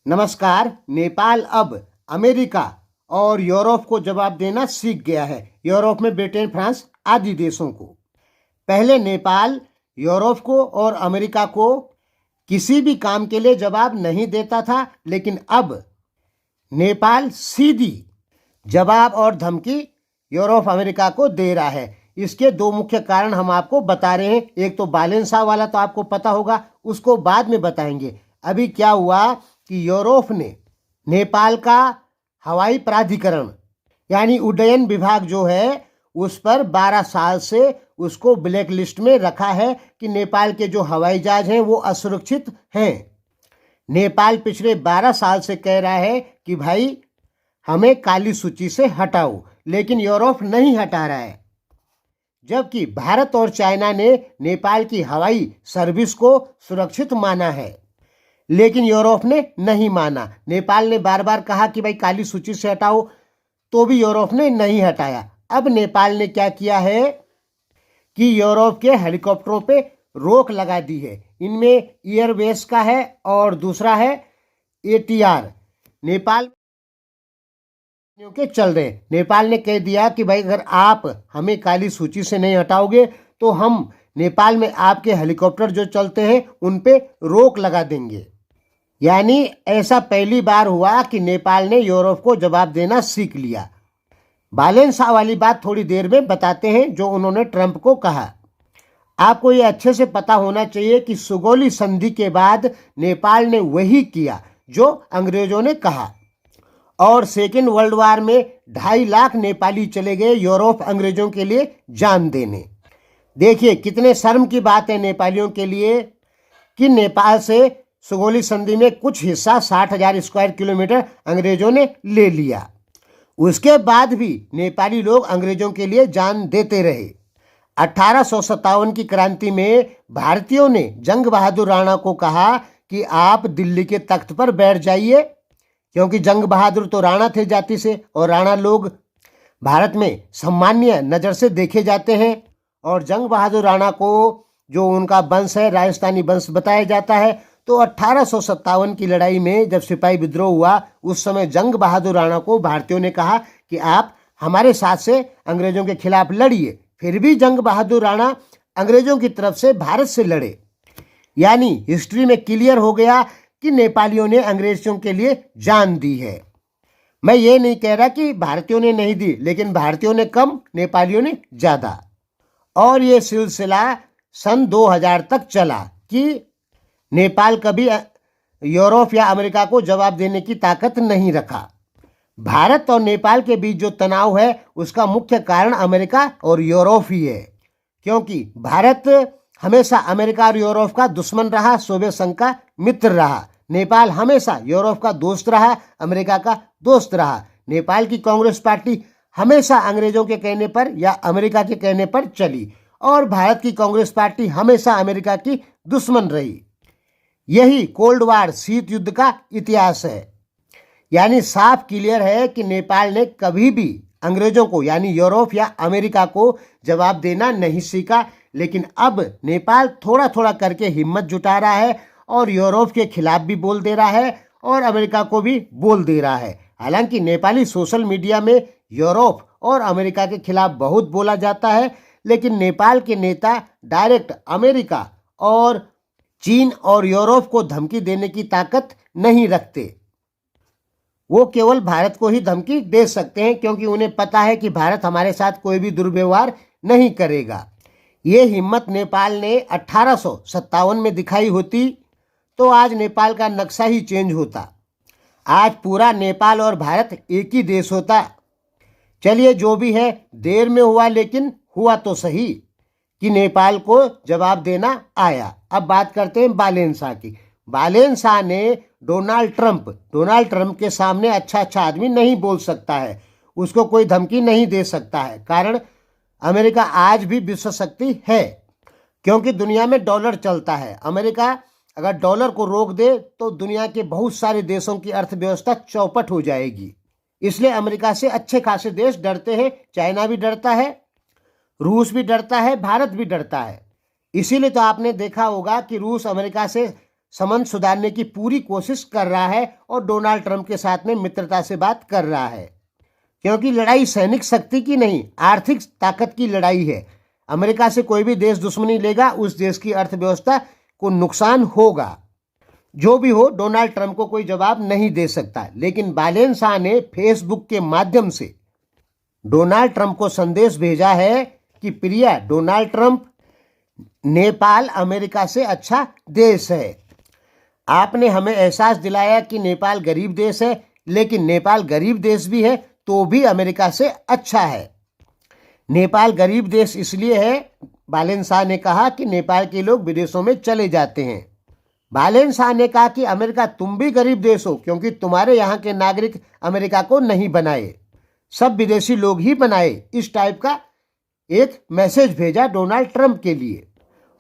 नमस्कार। नेपाल अब अमेरिका और यूरोप को जवाब देना सीख गया है। यूरोप में ब्रिटेन, फ्रांस आदि देशों को। पहले नेपाल यूरोप को और अमेरिका को किसी भी काम के लिए जवाब नहीं देता था, लेकिन अब नेपाल सीधी जवाब और धमकी यूरोप अमेरिका को दे रहा है। इसके दो मुख्य कारण हम आपको बता रहे हैं। एक तो बालेन शाह वाला तो आपको पता होगा, उसको बाद में बताएंगे। अभी क्या हुआ कि यूरोप ने नेपाल का हवाई प्राधिकरण यानी उड्डयन विभाग जो है उस पर 12 साल से उसको ब्लैक लिस्ट में रखा है कि नेपाल के जो हवाई जहाज हैं वो असुरक्षित हैं। नेपाल पिछले 12 साल से कह रहा है कि भाई हमें काली सूची से हटाओ, लेकिन यूरोप नहीं हटा रहा है। जबकि भारत और चाइना ने नेपाल की हवाई सर्विस को सुरक्षित माना है, लेकिन यूरोप ने नहीं माना। नेपाल ने बार बार कहा कि भाई काली सूची से हटाओ, तो भी यूरोप ने नहीं हटाया। अब नेपाल ने क्या किया है कि यूरोप के हेलीकॉप्टरों पे रोक लगा दी है। इनमें एयरबेस का है और दूसरा है ATR। नेपाल के चल रहे। नेपाल ने कह दिया कि भाई अगर आप हमें काली सूची से नहीं हटाओगे तो हम नेपाल में आपके हेलीकॉप्टर जो चलते हैं उन पे रोक लगा देंगे। यानी ऐसा पहली बार हुआ कि नेपाल ने यूरोप को जवाब देना सीख लिया। बालेन शाह वाली बात थोड़ी देर में बताते हैं जो उन्होंने ट्रंप को कहा। आपको ये अच्छे से पता होना चाहिए कि सुगौली संधि के बाद नेपाल ने वही किया जो अंग्रेजों ने कहा, और सेकेंड वर्ल्ड वार में 2.5 लाख नेपाली चले गए यूरोप अंग्रेजों के लिए जान देने। देखिए कितने शर्म की बात है नेपालियों के लिए कि नेपाल से सुगौली संधि में कुछ हिस्सा 60,000 स्क्वायर किलोमीटर अंग्रेजों ने ले लिया। उसके बाद भी नेपाली लोग अंग्रेजों के लिए जान देते रहे। 1857 की क्रांति में भारतीयों ने जंग बहादुर राणा को कहा कि आप दिल्ली के तख्त पर बैठ जाइए, क्योंकि जंग बहादुर तो राणा थे जाति से, और राणा लोग भारत में सम्मान्य नज़र से देखे जाते हैं। और जंग बहादुर राणा को जो उनका वंश है राजस्थानी वंश बताया जाता है। तो 1857 की लड़ाई में जब सिपाही विद्रोह हुआ उस समय जंग बहादुर राणा को भारतीयों ने कहा कि आप हमारे साथ से अंग्रेजों के खिलाफ लड़िए। फिर भी जंग बहादुर राणा अंग्रेजों की तरफ से भारत से लड़े। यानी हिस्ट्री में क्लियर हो गया कि नेपालियों ने अंग्रेजों के लिए जान दी है। मैं ये नहीं कह रहा कि भारतीयों ने नहीं दी, लेकिन भारतीयों ने कम, नेपालियों ने ज़्यादा। और ये सिलसिला सन 2000 तक चला कि नेपाल कभी यूरोप या अमेरिका को जवाब देने की ताकत नहीं रखा। भारत और नेपाल के बीच जो तनाव है उसका मुख्य कारण अमेरिका और यूरोप ही है, क्योंकि भारत हमेशा अमेरिका और यूरोप का दुश्मन रहा, सोवियत संघ का मित्र रहा। नेपाल हमेशा यूरोप का दोस्त रहा, अमेरिका का दोस्त रहा। नेपाल की कांग्रेस पार्टी हमेशा अंग्रेजों के कहने पर या अमेरिका के कहने पर चली, और भारत की कांग्रेस पार्टी हमेशा अमेरिका की दुश्मन रही। यही कोल्ड वार शीत युद्ध का इतिहास है। यानी साफ क्लियर है कि नेपाल ने कभी भी अंग्रेजों को यानी यूरोप या अमेरिका को जवाब देना नहीं सीखा। लेकिन अब नेपाल थोड़ा थोड़ा करके हिम्मत जुटा रहा है और यूरोप के खिलाफ भी बोल दे रहा है और अमेरिका को भी बोल दे रहा है। हालांकि नेपाली सोशल मीडिया में यूरोप और अमेरिका के खिलाफ बहुत बोला जाता है, लेकिन नेपाल के नेता डायरेक्ट अमेरिका और चीन और यूरोप को धमकी देने की ताकत नहीं रखते। वो केवल भारत को ही धमकी दे सकते हैं, क्योंकि उन्हें पता है कि भारत हमारे साथ कोई भी दुर्व्यवहार नहीं करेगा। ये हिम्मत नेपाल ने 1857 में दिखाई होती तो आज नेपाल का नक्शा ही चेंज होता। आज पूरा नेपाल और भारत एक ही देश होता। चलिए जो भी है, देर में हुआ लेकिन हुआ तो सही कि नेपाल को जवाब देना आया। अब बात करते हैं बालेन शाह की। बालेन शाह ने डोनाल्ड ट्रंप के सामने अच्छा आदमी नहीं बोल सकता है, उसको कोई धमकी नहीं दे सकता है। कारण अमेरिका आज भी विश्व शक्ति है, क्योंकि दुनिया में डॉलर चलता है। अमेरिका अगर डॉलर को रोक दे तो दुनिया के बहुत सारे देशों की अर्थव्यवस्था चौपट हो जाएगी। इसलिए अमेरिका से अच्छे खासे देश डरते हैं। चाइना भी डरता है, रूस भी डरता है, भारत भी डरता है। इसीलिए तो आपने देखा होगा कि रूस अमेरिका से संबंध सुधारने की पूरी कोशिश कर रहा है और डोनाल्ड ट्रंप के साथ में मित्रता से बात कर रहा है, क्योंकि लड़ाई सैनिक शक्ति की नहीं, आर्थिक ताकत की लड़ाई है। अमेरिका से कोई भी देश दुश्मनी लेगा, उस देश की अर्थव्यवस्था को नुकसान होगा। जो भी हो, डोनाल्ड ट्रंप को कोई जवाब नहीं दे सकता। लेकिन बालेन शाह ने फेसबुक के माध्यम से डोनाल्ड ट्रंप को संदेश भेजा है कि प्रिय डोनाल्ड ट्रंप, नेपाल अमेरिका से अच्छा देश है। आपने हमें एहसास दिलाया कि नेपाल गरीब देश है, लेकिन नेपाल गरीब देश भी है तो भी अमेरिका से अच्छा है। नेपाल गरीब देश इसलिए है, बालेन शाह ने कहा, कि नेपाल के लोग विदेशों में चले जाते हैं। बालेन शाह ने कहा कि अमेरिका तुम भी गरीब देश हो, क्योंकि तुम्हारे यहाँ के नागरिक अमेरिका को नहीं बनाए, सब विदेशी लोग ही बनाए। इस टाइप का एक मैसेज भेजा डोनाल्ड ट्रंप के लिए।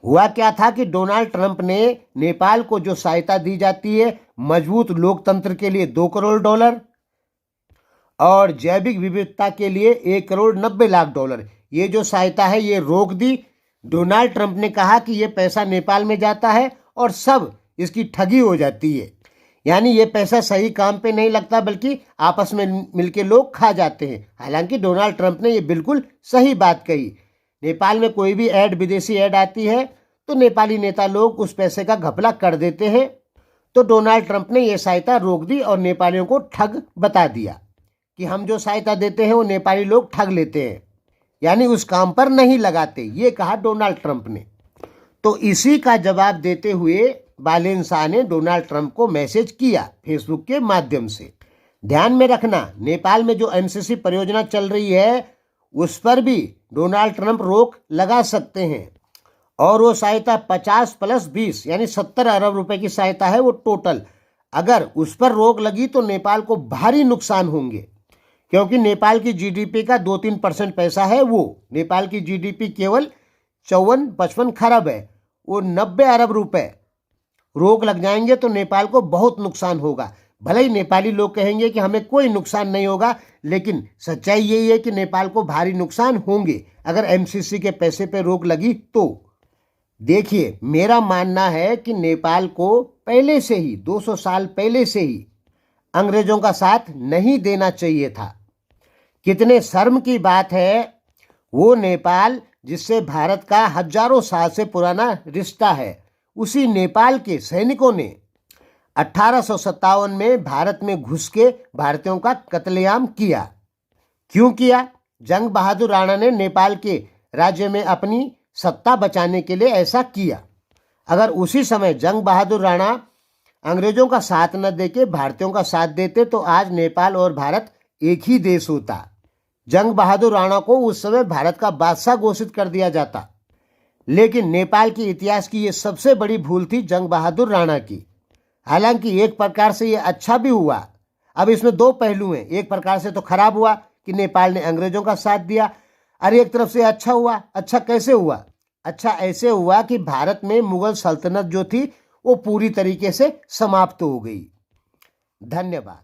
हुआ क्या था कि डोनाल्ड ट्रंप ने नेपाल को जो सहायता दी जाती है, मजबूत लोकतंत्र के लिए $2 करोड़ और जैविक विविधता के लिए $1,90,00,000, ये जो सहायता है ये रोक दी। डोनाल्ड ट्रंप ने कहा कि ये पैसा नेपाल में जाता है और सब इसकी ठगी हो जाती है, यानी ये पैसा सही काम पे नहीं लगता बल्कि आपस में मिलके लोग खा जाते हैं। हालांकि डोनाल्ड ट्रंप ने ये बिल्कुल सही बात कही। नेपाल में कोई भी विदेशी ऐड आती है तो नेपाली नेता लोग उस पैसे का घपला कर देते हैं। तो डोनाल्ड ट्रंप ने ये सहायता रोक दी और नेपालियों को ठग बता दिया कि हम जो सहायता देते हैं वो नेपाली लोग ठग लेते हैं, यानी उस काम पर नहीं लगाते, ये कहा डोनाल्ड ट्रंप ने। तो इसी का जवाब देते हुए बालेन शाह ने डोनाल्ड ट्रंप को मैसेज किया फेसबुक के माध्यम से। ध्यान में रखना, नेपाल में जो एमसीसी परियोजना चल रही है उस पर भी डोनाल्ड ट्रंप रोक लगा सकते हैं, और वो सहायता 50 + 20 यानी 70 अरब रुपए की सहायता है वो टोटल। अगर उस पर रोक लगी तो नेपाल को भारी नुकसान होंगे, क्योंकि नेपाल की जीडीपी का 2-3% पैसा है वो। नेपाल की जीडीपी केवल 54-55 खरब है, वो 90 अरब रुपए रोक लग जाएंगे तो नेपाल को बहुत नुकसान होगा। भले ही नेपाली लोग कहेंगे कि हमें कोई नुकसान नहीं होगा, लेकिन सच्चाई यही है कि नेपाल को भारी नुकसान होंगे अगर एमसीसी के पैसे पे रोक लगी तो। देखिए, मेरा मानना है कि नेपाल को पहले से ही 200 साल पहले से ही अंग्रेजों का साथ नहीं देना चाहिए था। कितने शर्म की बात है, वो नेपाल जिससे भारत का हजारों साल से पुराना रिश्ता है, उसी नेपाल के सैनिकों ने 1857 में भारत में घुस के भारतीयों का कत्लेआम किया। क्यों किया? जंग बहादुर राणा ने नेपाल के राज्य में अपनी सत्ता बचाने के लिए ऐसा किया। अगर उसी समय जंग बहादुर राणा अंग्रेजों का साथ न देके भारतीयों का साथ देते तो आज नेपाल और भारत एक ही देश होता। जंग बहादुर राणा को उस समय भारत का बादशाह घोषित कर दिया जाता। लेकिन नेपाल के इतिहास की ये सबसे बड़ी भूल थी जंग बहादुर राणा की। हालांकि एक प्रकार से ये अच्छा भी हुआ। अब इसमें दो पहलू हैं, एक प्रकार से तो खराब हुआ कि नेपाल ने अंग्रेजों का साथ दिया, और एक तरफ से अच्छा हुआ। अच्छा कैसे हुआ? अच्छा ऐसे हुआ कि भारत में मुगल सल्तनत जो थी वो पूरी तरीके से समाप्त हो गई। धन्यवाद।